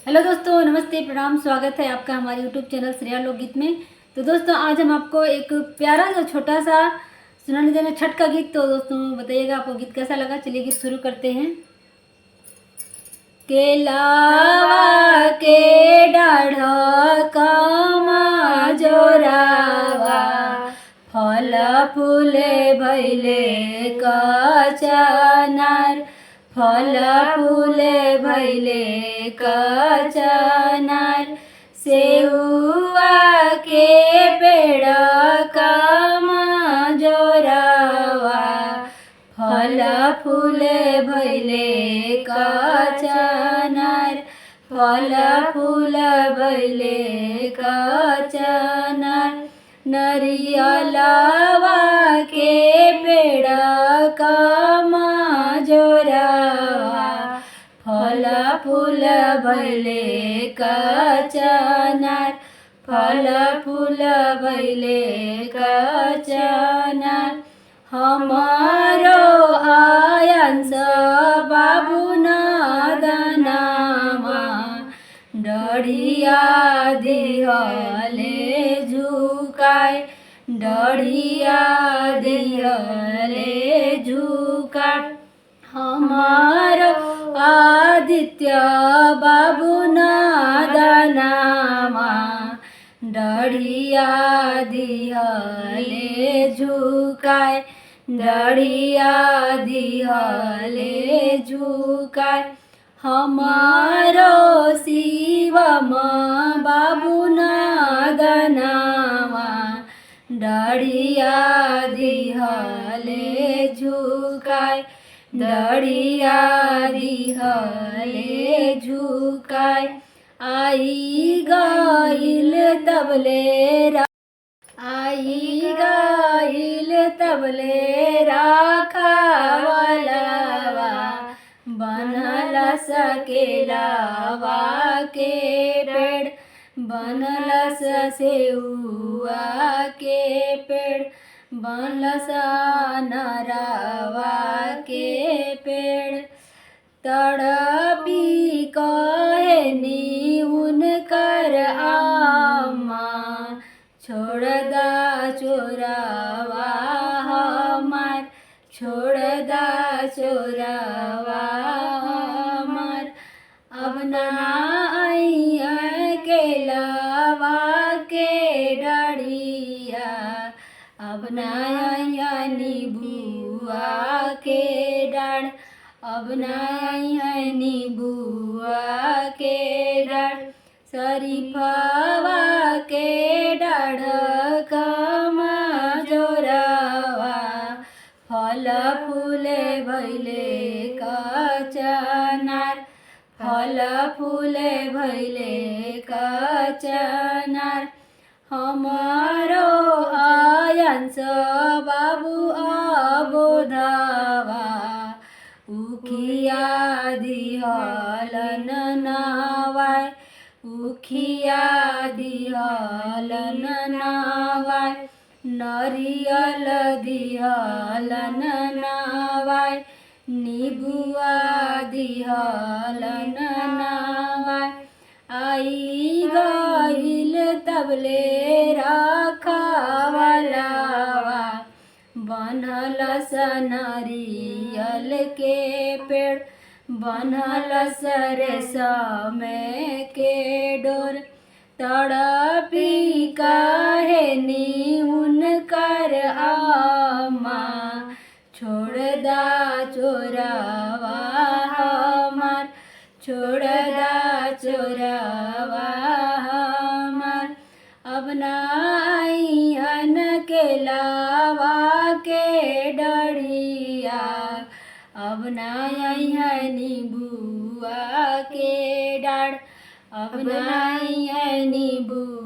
Hello दोस्तों, नमस्ते, प्रणाम, स्वागत है आपका हमारे यूट्यूब चैनल श्रेया लोकगीत में। तो दोस्तों आज हम आपको एक प्यारा सा छोटा सा सुनाने देना छठ का गीत। तो दोस्तों बताइएगा आपको गीत कैसा लगा। चलिए गीत शुरू करते हैं। केलावा के डाढ़ कमा जोरावा फल फूले भैले कचनार फल फूले भैले कचनार सेउआ के पेड़ कमा जोरावा फल फूले भैले कचनार फल फूल भैले कचनार नरियलवा के पेड़ कमा जोरावा फल फूल भैले कचनार फल फूल भैले कचनार हमारो आयंस बाबू नादनामा डढ़िया दिहले झुकाय डढ़िया दिहले झुकाय हमारो आदित्य बाबू नादनामा डढ़िया दिहले झुकाय डढ़िया दिहले झुकाय हमारो शिवम बाबू नादनामा डढ़िया दिहले झुकाय डढ़िया दिहले झुकाय आई गईल तबले राखावलवा बनल सकेलावा के पेड़ बनल सेउआ के पेड़ बनल नरवा के पेड़ तड़पी कहनी उनकर आमा छोड़ दा चोरावा हमार छोड़ दा चोरावा हमार अब ना आइया केलावा के डढ़िया अब ना आइया नीबुआ के डाढ़ अब ना आइया नीबुआ के डाढ़ शरीफवा के डाढ़ कमा जोरावा फल फूले भैले कचनार फल फूले भैले कचनार हमारो आयंस बाबू अबोधावा उखिया दिहलन नावाय उखिया दिहलन नावाय नरियल दिहलन नावाय नीबुआ दिहलन नावाय आई गईल तबले राखावलवा बनल नरियल के पेड़ बनल रेशम के डोर तड़पी कहनी उनकर आमा छोड़ दा चोरावा हमार छोड़ दा चोरावा हमार अब ना आइहन केलावा के डढ़िया अब ना आइया नीबुआ के डाढ़ अब ना आइया नीबुआ